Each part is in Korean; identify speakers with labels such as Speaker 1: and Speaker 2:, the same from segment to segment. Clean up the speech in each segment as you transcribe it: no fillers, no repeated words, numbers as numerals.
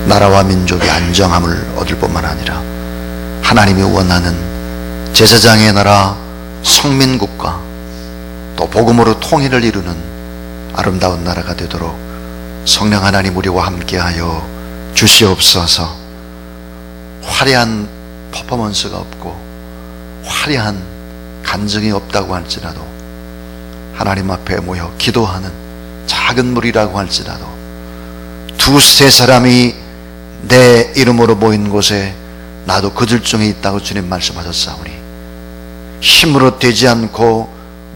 Speaker 1: 나라와 민족이 안정함을 얻을 뿐만 아니라 하나님이 원하는 제사장의 나라, 성민국가, 또 복음으로 통일을 이루는 아름다운 나라가 되도록 성령 하나님 우리와 함께하여 주시옵소서. 화려한 퍼포먼스가 없고 화려한 간증이 없다고 할지라도 하나님 앞에 모여 기도하는 작은 무리라고 할지라도 두세 사람이 내 이름으로 모인 곳에 나도 그들 중에 있다고 주님 말씀하셨사오니 힘으로 되지 않고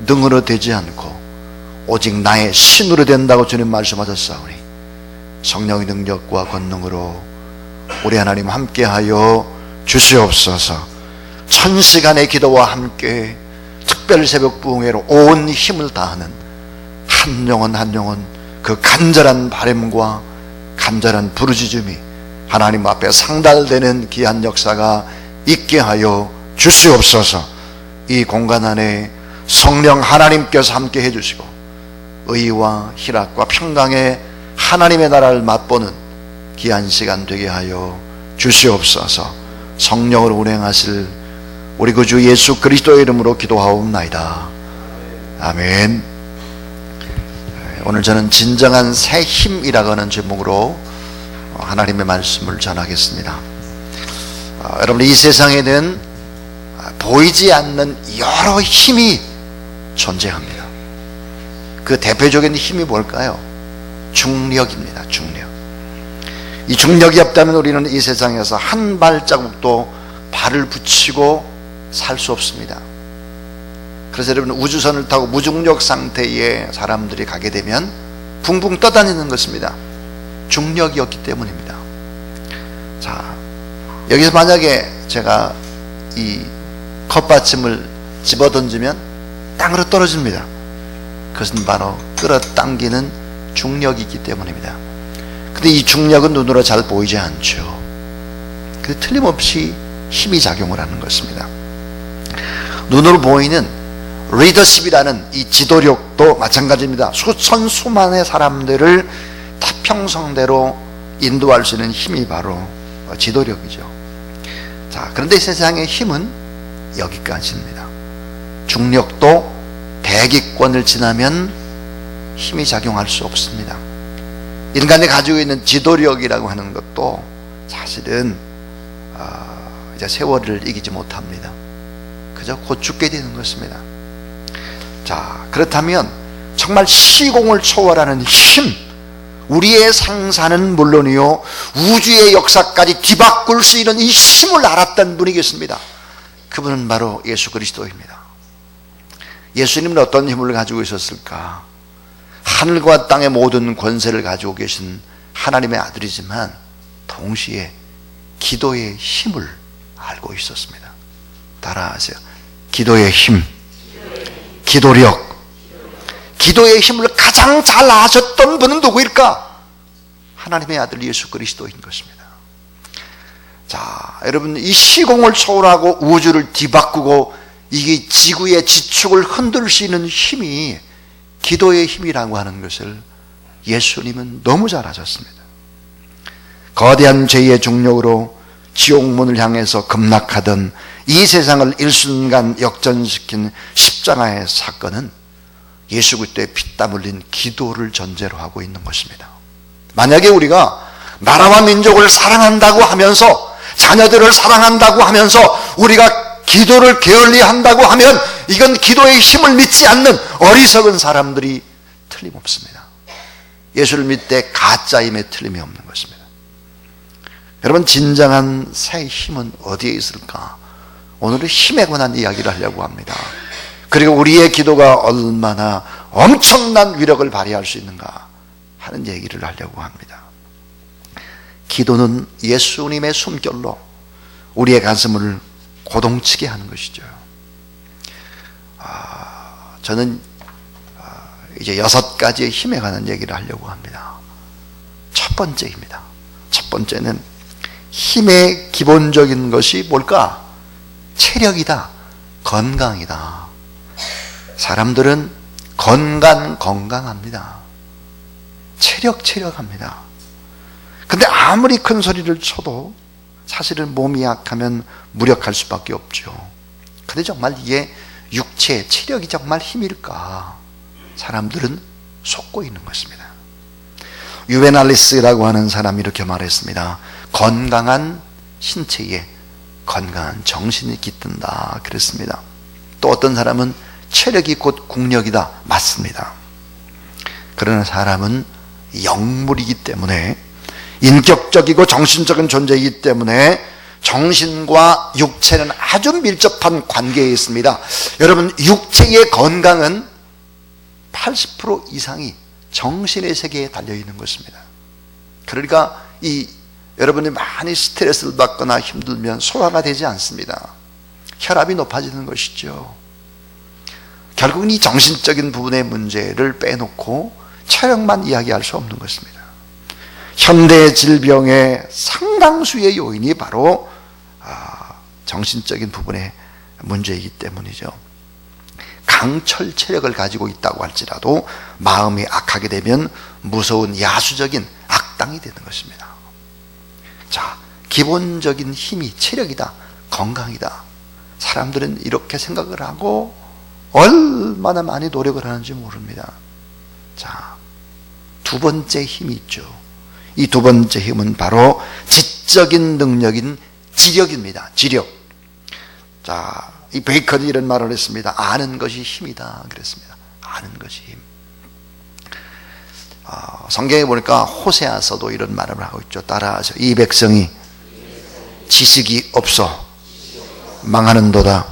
Speaker 1: 능으로 되지 않고 오직 나의 신으로 된다고 주님 말씀하셨사오니 성령의 능력과 권능으로 우리 하나님 함께하여 주시옵소서. 1000시간의 기도와 함께 특별 새벽 부흥회로 온 힘을 다하는 한 영혼 한 영혼 그 간절한 바람과 간절한 부르짖음이 하나님 앞에 상달되는 귀한 역사가 있게 하여 주시옵소서. 이 공간 안에 성령 하나님께서 함께 해주시고 의와 희락과 평강의 하나님의 나라를 맛보는 귀한 시간 되게 하여 주시옵소서. 성령으로 운행하실 우리 구주 예수 그리스도의 이름으로 기도하옵나이다. 아멘. 오늘 저는 진정한 새 힘이라고 하는 제목으로 하나님의 말씀을 전하겠습니다. 여러분, 이 세상에는 보이지 않는 여러 힘이 존재합니다. 그 대표적인 힘이 뭘까요? 중력입니다. 중력. 이 중력이 없다면 우리는 이 세상에서 한 발자국도 발을 붙이고 살 수 없습니다. 그래서 여러분, 우주선을 타고 무중력 상태에 사람들이 가게 되면 붕붕 떠다니는 것입니다. 중력이 없기 때문입니다. 자, 여기서 만약에 제가 이 컵받침을 집어던지면 땅으로 떨어집니다. 그것은 바로 끌어당기는 중력이 있기 때문입니다. 근데 이 중력은 눈으로 잘 보이지 않죠. 그래서 틀림없이 힘이 작용을 하는 것입니다. 눈으로 보이는 리더십이라는 이 지도력도 마찬가지입니다. 수천 수만의 사람들을 태평성대로 인도할 수 있는 힘이 바로 지도력이죠. 자, 그런데 세상의 힘은 여기까지입니다. 중력도 대기권을 지나면 힘이 작용할 수 없습니다. 인간이 가지고 있는 지도력이라고 하는 것도 사실은 이제 세월을 이기지 못합니다. 그저 곧 죽게 되는 것입니다. 자, 그렇다면 정말 시공을 초월하는 힘, 우리의 상사는 물론이요 우주의 역사까지 뒤바꿀 수 있는 이 힘을 알았던 분이 계십니다. 그분은 바로 예수 그리스도입니다. 예수님은 어떤 힘을 가지고 있었을까? 하늘과 땅의 모든 권세를 가지고 계신 하나님의 아들이지만 동시에 기도의 힘을 알고 있었습니다. 따라하세요. 기도의 힘, 기도력. 기도의 힘을 가장 잘 아셨던 분은 누구일까? 하나님의 아들 예수 그리스도인 것입니다. 자, 여러분, 이 시공을 초월하고 우주를 뒤바꾸고 이게 지구의 지축을 흔들 수 있는 힘이 기도의 힘이라고 하는 것을 예수님은 너무 잘 아셨습니다. 거대한 죄의 중력으로 지옥문을 향해서 급락하던 이 세상을 일순간 역전시킨 십자가의 사건은 예수 그리스도의 피땀 흘린 기도를 전제로 하고 있는 것입니다. 만약에 우리가 나라와 민족을 사랑한다고 하면서 자녀들을 사랑한다고 하면서 우리가 기도를 게을리한다고 하면 이건 기도의 힘을 믿지 않는 어리석은 사람들이 틀림없습니다. 예수를 믿되 가짜임에 틀림이 없는 것입니다. 여러분, 진정한 새 힘은 어디에 있을까? 오늘은 힘에 관한 이야기를 하려고 합니다. 그리고 우리의 기도가 얼마나 엄청난 위력을 발휘할 수 있는가 하는 얘기를 하려고 합니다. 기도는 예수님의 숨결로 우리의 가슴을 고동치게 하는 것이죠. 저는 이제 6가지의 힘에 관한 얘기를 하려고 합니다. 첫 번째입니다. 첫 번째는 힘의 기본적인 것이 뭘까? 체력이다, 건강이다. 사람들은 건강합니다. 체력합니다. 근데 아무리 큰 소리를 쳐도 사실은 몸이 약하면 무력할 수밖에 없죠. 근데 정말 이게 육체, 체력이 정말 힘일까? 사람들은 속고 있는 것입니다. 유베날리스라고 하는 사람이 이렇게 말했습니다. 건강한 신체에 건강한 정신이 깃든다 그랬습니다. 또 어떤 사람은 체력이 곧 국력이다. 맞습니다. 그러나 사람은 영물이기 때문에, 인격적이고 정신적인 존재이기 때문에 정신과 육체는 아주 밀접한 관계에 있습니다. 여러분, 육체의 건강은 80% 이상이 정신의 세계에 달려있는 것입니다. 그러니까 여러분이 많이 스트레스를 받거나 힘들면 소화가 되지 않습니다. 혈압이 높아지는 것이죠. 결국은 이 정신적인 부분의 문제를 빼놓고 체력만 이야기할 수 없는 것입니다. 현대 질병의 상당수의 요인이 바로 정신적인 부분의 문제이기 때문이죠. 강철 체력을 가지고 있다고 할지라도 마음이 악하게 되면 무서운 야수적인 악당이 되는 것입니다. 자, 기본적인 힘이 체력이다, 건강이다. 사람들은 이렇게 생각을 하고 얼마나 많이 노력을 하는지 모릅니다. 자, 두 번째 힘이 있죠. 이 두 번째 힘은 바로 지적인 능력인 지력입니다. 지력. 자, 이 베이컨이 이런 말을 했습니다. 아는 것이 힘이다 그랬습니다. 아는 것이 힘. 성경에 보니까 호세아서도 이런 말을 하고 있죠. 따라하죠. 이 백성이 지식이 없어 망하는도다.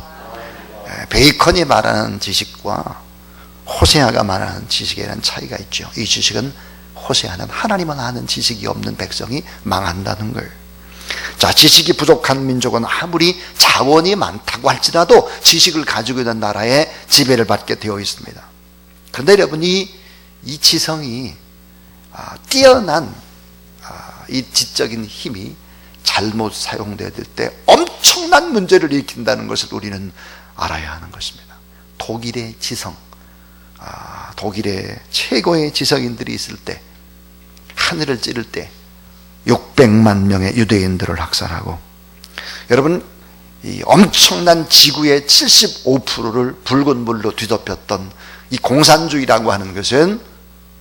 Speaker 1: 베이컨이 말하는 지식과 호세아가 말하는 지식에는 차이가 있죠. 이 지식은, 호세아는 하나님을 아는 지식이 없는 백성이 망한다는 거예요. 자, 지식이 부족한 민족은 아무리 자원이 많다고 할지라도 지식을 가지고 있는 나라에 지배를 받게 되어 있습니다. 그런데 여러분이 이 지성이 뛰어난 이 지적인 힘이 잘못 사용될 때 엄청난 문제를 일으킨다는 것을 우리는 알아야 하는 것입니다. 독일의 지성, 독일의 최고의 지성인들이 있을 때, 하늘을 찌를 때 600만 명의 유대인들을 학살하고, 여러분, 이 엄청난 지구의 75%를 붉은 물로 뒤덮였던 이 공산주의라고 하는 것은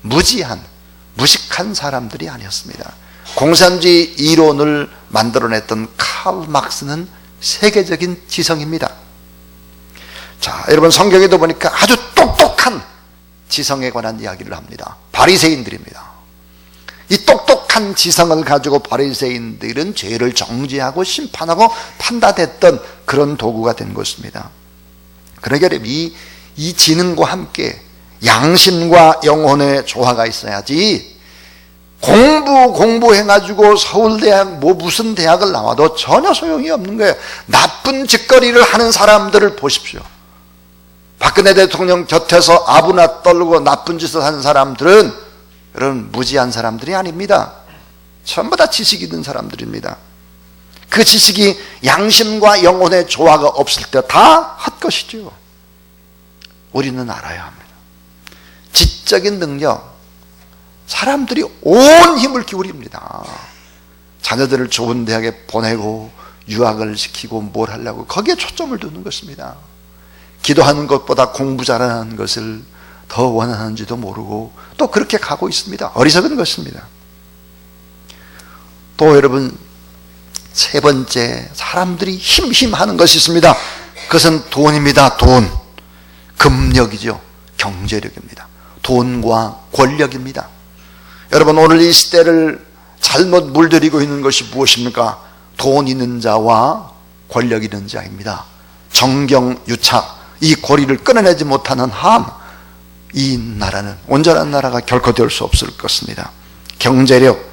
Speaker 1: 무식한 사람들이 아니었습니다. 공산주의 이론을 만들어냈던 칼 막스는 세계적인 지성입니다. 자, 여러분, 성경에도 보니까 아주 똑똑한 지성에 관한 이야기를 합니다. 바리새인들입니다. 이 똑똑한 지성을 가지고 바리새인들은 죄를 정죄하고 심판하고 판단했던 그런 도구가 된 것입니다. 그러니까 이 지능과 함께 양심과 영혼의 조화가 있어야지, 공부해가지고 서울대학 무슨 대학을 나와도 전혀 소용이 없는 거예요. 나쁜 짓거리를 하는 사람들을 보십시오. 박근혜 대통령 곁에서 아부나 떨고 나쁜 짓을 하는 사람들은 여러분 무지한 사람들이 아닙니다. 전부 다 지식 있는 사람들입니다. 그 지식이 양심과 영혼의 조화가 없을 때 다 헛것이죠. 우리는 알아야 합니다. 지적인 능력, 사람들이 온 힘을 기울입니다. 자녀들을 좋은 대학에 보내고 유학을 시키고 뭘 하려고 거기에 초점을 두는 것입니다. 기도하는 것보다 공부 잘하는 것을 더 원하는지도 모르고 또 그렇게 가고 있습니다. 어리석은 것입니다. 또 여러분, 세 번째, 사람들이 힘하는 것이 있습니다. 그것은 돈입니다. 돈. 금력이죠. 경제력입니다. 돈과 권력입니다. 여러분, 오늘 이 시대를 잘못 물들이고 있는 것이 무엇입니까? 돈 있는 자와 권력 있는 자입니다. 정경유착, 이 고리를 끊어내지 못하는 한 이 나라는 온전한 나라가 결코 될 수 없을 것입니다. 경제력,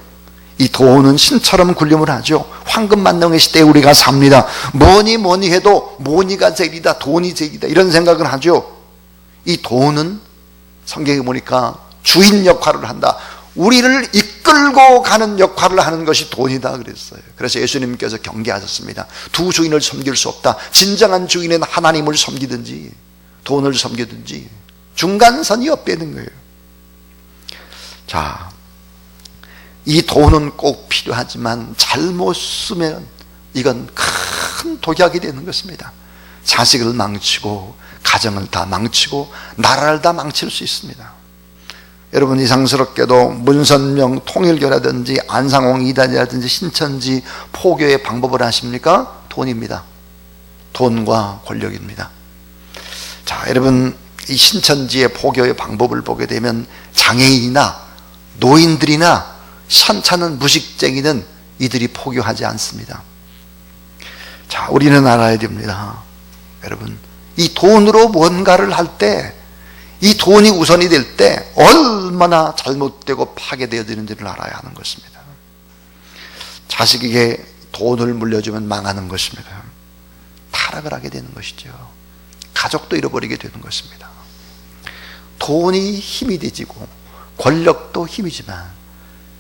Speaker 1: 이 돈은 신처럼 군림을 하죠. 황금만능의 시대에 우리가 삽니다. 뭐니 해도 뭐니가 제일이다, 돈이 제일이다, 이런 생각을 하죠. 이 돈은 성경에 보니까 주인 역할을 한다. 우리를 이끌고 가는 역할을 하는 것이 돈이다 그랬어요. 그래서 예수님께서 경계하셨습니다. 두 주인을 섬길 수 없다. 진정한 주인은 하나님을 섬기든지 돈을 섬기든지 중간선이 없다는 거예요. 자, 이 돈은 꼭 필요하지만 잘못 쓰면 이건 큰 독약이 되는 것입니다. 자식을 망치고 가정을 다 망치고 나라를 다 망칠 수 있습니다. 여러분, 이상스럽게도 문선명 통일교라든지 안상홍 이단이라든지 신천지 포교의 방법을 아십니까? 돈입니다. 돈과 권력입니다. 자, 여러분, 이 신천지의 포교의 방법을 보게 되면 장애인이나 노인들이나 현찮은 무식쟁이는 이들이 포교하지 않습니다. 자, 우리는 알아야 됩니다. 여러분, 이 돈으로 뭔가를 할 때, 이 돈이 우선이 될 때 얼마나 잘못되고 파괴되어지는지를 알아야 하는 것입니다. 자식에게 돈을 물려주면 망하는 것입니다. 타락을 하게 되는 것이죠. 가족도 잃어버리게 되는 것입니다. 돈이 힘이 되지고 권력도 힘이지만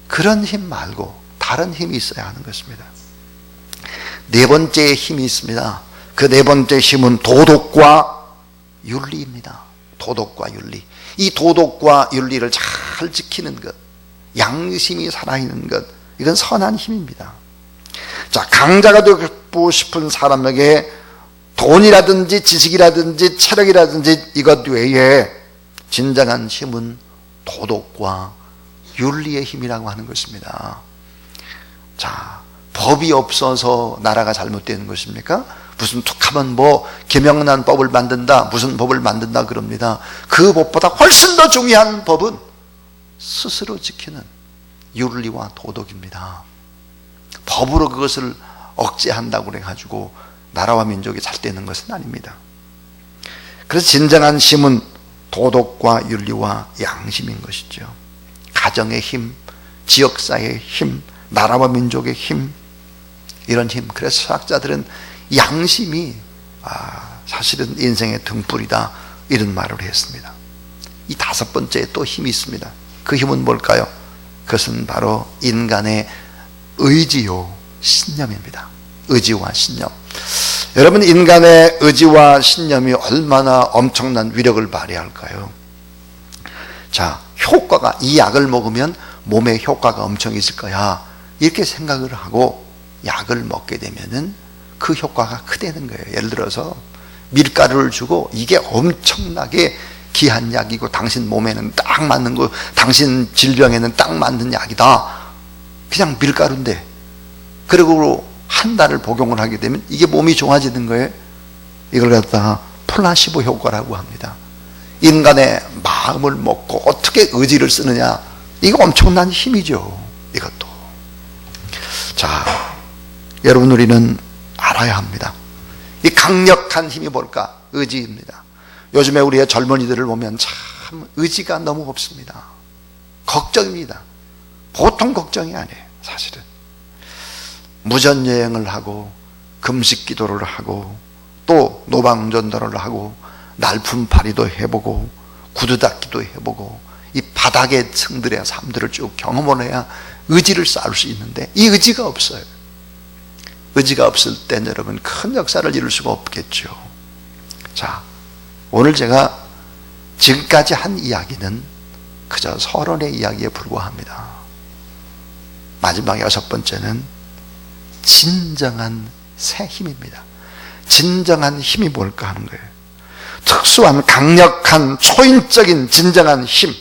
Speaker 1: 그런 힘 말고 다른 힘이 있어야 하는 것입니다. 네 번째 힘이 있습니다. 그 네 번째 힘은 도덕과 윤리입니다. 도덕과 윤리. 이 도덕과 윤리를 잘 지키는 것, 양심이 살아있는 것, 이건 선한 힘입니다. 자, 강자가 되고 싶은 사람에게 돈이라든지 지식이라든지 체력이라든지 이것 외에 진정한 힘은 도덕과 윤리의 힘이라고 하는 것입니다. 자, 법이 없어서 나라가 잘못되는 것입니까? 무슨 툭하면 뭐 김영란 법을 만든다, 무슨 법을 만든다 그럽니다. 그 법보다 훨씬 더 중요한 법은 스스로 지키는 윤리와 도덕입니다. 법으로 그것을 억제한다고 그래가지고 나라와 민족이 잘 되는 것은 아닙니다. 그래서 진정한 힘은 도덕과 윤리와 양심인 것이죠. 가정의 힘, 지역사회의 힘, 나라와 민족의 힘, 이런 힘. 그래서 수학자들은 양심이 사실은 인생의 등불이다, 이런 말을 했습니다. 이 다섯 번째에 또 힘이 있습니다. 그 힘은 뭘까요? 그것은 바로 인간의 의지요 신념입니다. 의지와 신념. 여러분, 인간의 의지와 신념이 얼마나 엄청난 위력을 발휘할까요? 자, 효과가, 이 약을 먹으면 몸에 효과가 엄청 있을 거야, 이렇게 생각을 하고 약을 먹게 되면은 그 효과가 크다는 거예요. 예를 들어서 밀가루를 주고 이게 엄청나게 귀한 약이고 당신 몸에는 딱 맞는 거, 당신 질병에는 딱 맞는 약이다. 그냥 밀가루인데, 그리고 한 달을 복용을 하게 되면 이게 몸이 좋아지는 거예요. 이걸 갖다가 플라시보 효과라고 합니다. 인간의 마음을 먹고 어떻게 의지를 쓰느냐, 이거 엄청난 힘이죠. 이것도. 자, 여러분, 우리는 알아야 합니다. 이 강력한 힘이 뭘까? 의지입니다. 요즘에 우리의 젊은이들을 보면 참 의지가 너무 없습니다. 걱정입니다. 보통 걱정이 아니에요. 사실은 무전여행을 하고 금식 기도를 하고 또 노방전도를 하고 날품팔이도 해보고 구두닦기도 해보고 이 바닥의 층들의 삶들을 쭉 경험을 해야 의지를 쌓을 수 있는데, 이 의지가 없어요. 의지가 없을 땐 여러분 큰 역사를 이룰 수가 없겠죠. 자, 오늘 제가 지금까지 한 이야기는 그저 서론의 이야기에 불과합니다. 마지막 여섯 번째는 진정한 새 힘입니다. 진정한 힘이 뭘까 하는 거예요. 특수한 강력한 초인적인 진정한 힘,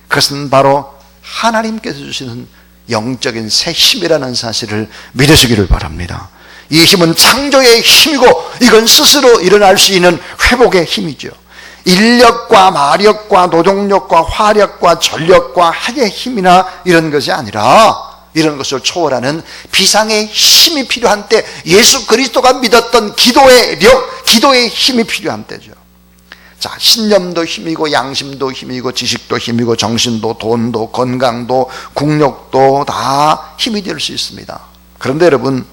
Speaker 1: 그것은 바로 하나님께서 주시는 영적인 새 힘이라는 사실을 믿으시기를 바랍니다. 이 힘은 창조의 힘이고 이건 스스로 일어날 수 있는 회복의 힘이죠. 인력과 마력과 노동력과 화력과 전력과 한의 힘이나 이런 것이 아니라 이런 것을 초월하는 비상의 힘이 필요한 때, 예수 그리스도가 믿었던 기도의 력, 기도의 힘이 필요한 때죠. 자, 신념도 힘이고 양심도 힘이고 지식도 힘이고 정신도 돈도 건강도 국력도 다 힘이 될 수 있습니다. 그런데 여러분,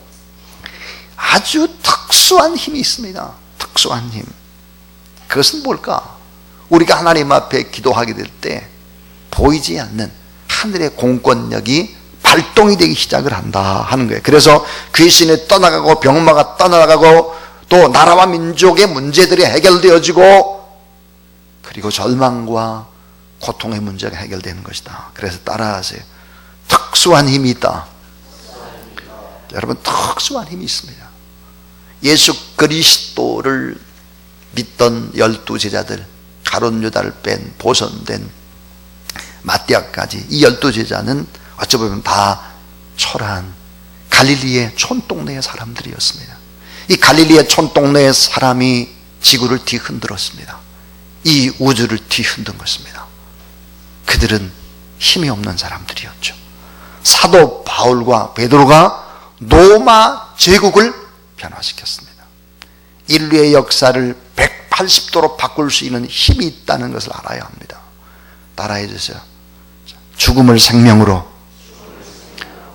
Speaker 1: 아주 특수한 힘이 있습니다. 특수한 힘. 그것은 뭘까? 우리가 하나님 앞에 기도하게 될 때 보이지 않는 하늘의 공권력이 발동이 되기 시작을 한다 하는 거예요. 그래서 귀신이 떠나가고 병마가 떠나가고 또 나라와 민족의 문제들이 해결되어지고, 그리고 절망과 고통의 문제가 해결되는 것이다. 그래서 따라하세요. 특수한 힘이 있다. 여러분, 특수한 힘이 있습니다. 예수 그리스도를 믿던 12제자들, 가룟 유다를 뺀 보선된 마띠아까지, 이 12제자는 어찌 보면 다 초라한 갈릴리의 촌동네의 사람들이었습니다. 이 갈릴리의 촌동네의 사람이 지구를 뒤흔들었습니다. 이 우주를 뒤흔든 것입니다. 그들은 힘이 없는 사람들이었죠. 사도 바울과 베드로가 로마 제국을 변화시켰습니다. 인류의 역사를 180도로 바꿀 수 있는 힘이 있다는 것을 알아야 합니다. 따라해 주세요. 죽음을 생명으로,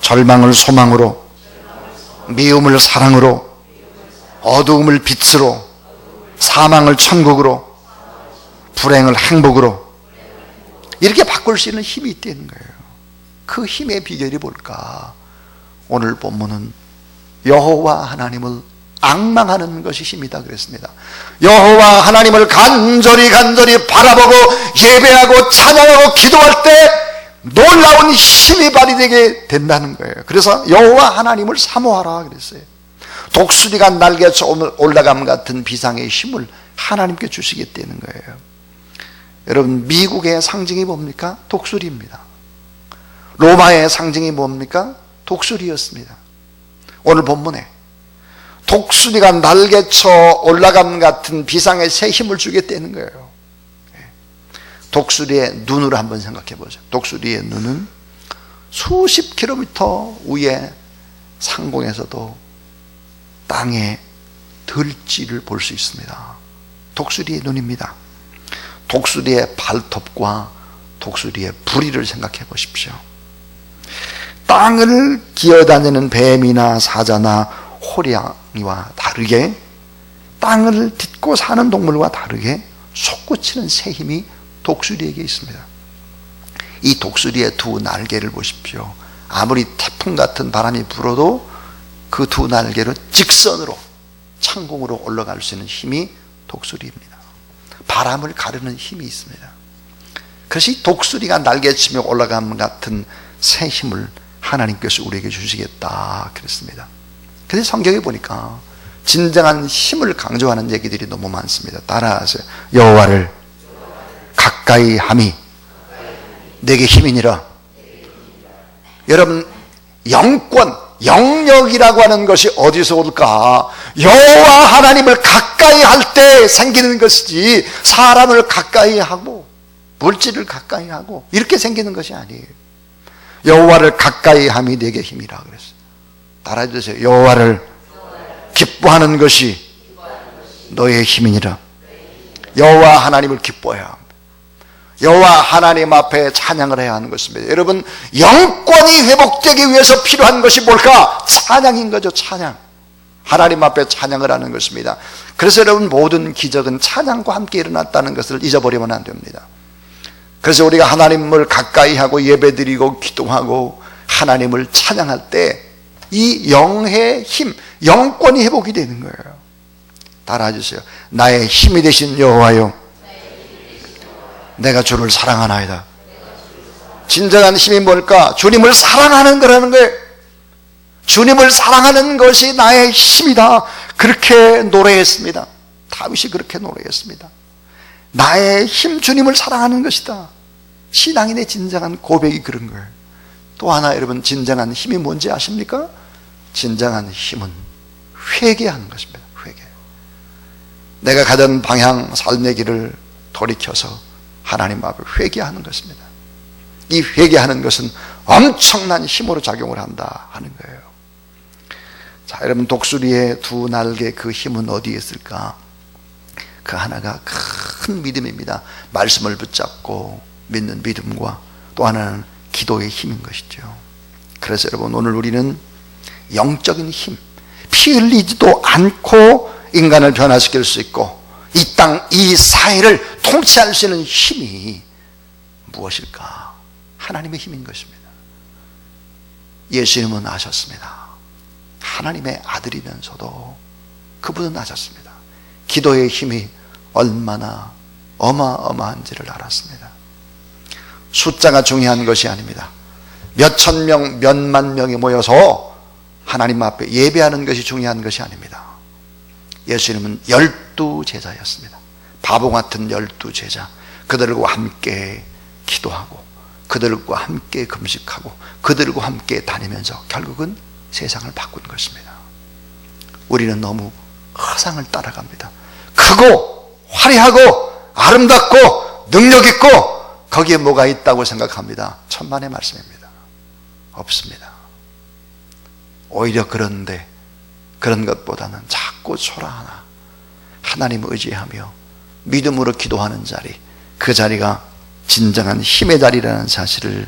Speaker 1: 절망을 소망으로, 미움을 사랑으로, 어두움을 빛으로, 사망을 천국으로, 불행을 행복으로, 이렇게 바꿀 수 있는 힘이 있다는 거예요. 그 힘의 비결이 뭘까? 오늘 본문은 여호와 하나님을 앙망하는 것이 힘이다 그랬습니다. 여호와 하나님을 간절히 바라보고 예배하고 찬양하고 기도할 때 놀라운 힘이 발휘되게 된다는 거예요. 그래서 여호와 하나님을 사모하라 그랬어요. 독수리가 날개에서 올라감 같은 비상의 힘을 하나님께 주시겠다는 거예요. 여러분, 미국의 상징이 뭡니까? 독수리입니다. 로마의 상징이 뭡니까? 독수리였습니다. 오늘 본문에 독수리가 날개쳐 올라감 같은 비상의 새 힘을 주겠다는 거예요. 독수리의 눈으로 한번 생각해 보죠. 독수리의 눈은 수십 킬로미터 위에 상공에서도 땅의 들쥐를 볼 수 있습니다. 독수리의 눈입니다. 독수리의 발톱과 독수리의 부리를 생각해 보십시오. 땅을 기어다니는 뱀이나 사자나 호랑이와 다르게, 땅을 딛고 사는 동물과 다르게 솟구치는 새 힘이 독수리에게 있습니다. 이 독수리의 두 날개를 보십시오. 아무리 태풍 같은 바람이 불어도 그 두 날개로 직선으로 창공으로 올라갈 수 있는 힘이 독수리입니다. 바람을 가르는 힘이 있습니다. 그래서 이 독수리가 날개치며 올라감 같은 새 힘을 하나님께서 우리에게 주시겠다 그랬습니다. 그런데 성경에 보니까 진정한 힘을 강조하는 얘기들이 너무 많습니다. 따라하세요. 여호와를 가까이 함이 내게 힘이니라. 여러분, 영권, 영역이라고 하는 것이 어디서 올까? 여호와 하나님을 가까이 할 때 생기는 것이지, 사람을 가까이 하고 물질을 가까이 하고 이렇게 생기는 것이 아니에요. 여호와를 가까이 함이 내게 힘이라 그랬어요. 따라해 주세요. 여호와를 기뻐하는 것이 너의 힘이니라. 여호와 하나님을 기뻐해야 합니다. 여호와 하나님 앞에 찬양을 해야 하는 것입니다. 여러분, 영권이 회복되기 위해서 필요한 것이 뭘까? 찬양인 거죠. 찬양. 하나님 앞에 찬양을 하는 것입니다. 그래서 여러분, 모든 기적은 찬양과 함께 일어났다는 것을 잊어버리면 안 됩니다. 그래서 우리가 하나님을 가까이 하고 예배드리고 기도하고 하나님을 찬양할 때 이 영의 힘, 영권이 회복이 되는 거예요. 따라해 주세요. 나의 힘이 되신 여호와여, 내가 주를 사랑하나이다. 진정한 힘이 뭘까? 주님을 사랑하는 거라는 거예요. 주님을 사랑하는 것이 나의 힘이다. 그렇게 노래했습니다. 다윗이 그렇게 노래했습니다. 나의 힘, 주님을 사랑하는 것이다. 신앙인의 진정한 고백이 그런 거예요. 또 하나, 여러분, 진정한 힘이 뭔지 아십니까? 진정한 힘은 회개하는 것입니다. 회개. 내가 가던 방향, 삶의 길을 돌이켜서 하나님 앞에 회개하는 것입니다. 이 회개하는 것은 엄청난 힘으로 작용을 한다 하는 거예요. 자, 여러분, 독수리의 두 날개, 그 힘은 어디에 있을까? 그 하나가 큰 믿음입니다. 말씀을 붙잡고 믿는 믿음과 또 하나는 기도의 힘인 것이죠. 그래서 여러분, 오늘 우리는 영적인 힘, 피 흘리지도 않고 인간을 변화시킬 수 있고 이 땅, 이 사회를 통치할 수 있는 힘이 무엇일까? 하나님의 힘인 것입니다. 예수님은 아셨습니다. 하나님의 아들이면서도 그분은 아셨습니다. 기도의 힘이 얼마나 어마어마한지를 알았습니다. 숫자가 중요한 것이 아닙니다. 몇천 명, 몇만 명이 모여서 하나님 앞에 예배하는 것이 중요한 것이 아닙니다. 예수님은 12제자였습니다. 바보 같은 12제자. 그들과 함께 기도하고 그들과 함께 금식하고 그들과 함께 다니면서 결국은 세상을 바꾼 것입니다. 우리는 너무 허상을 따라갑니다. 크고 화려하고 아름답고 능력 있고 거기에 뭐가 있다고 생각합니다. 천만의 말씀입니다. 없습니다. 오히려 그런데 그런 것보다는 작고 초라하나 하나님을 의지하며 믿음으로 기도하는 자리, 그 자리가 진정한 힘의 자리라는 사실을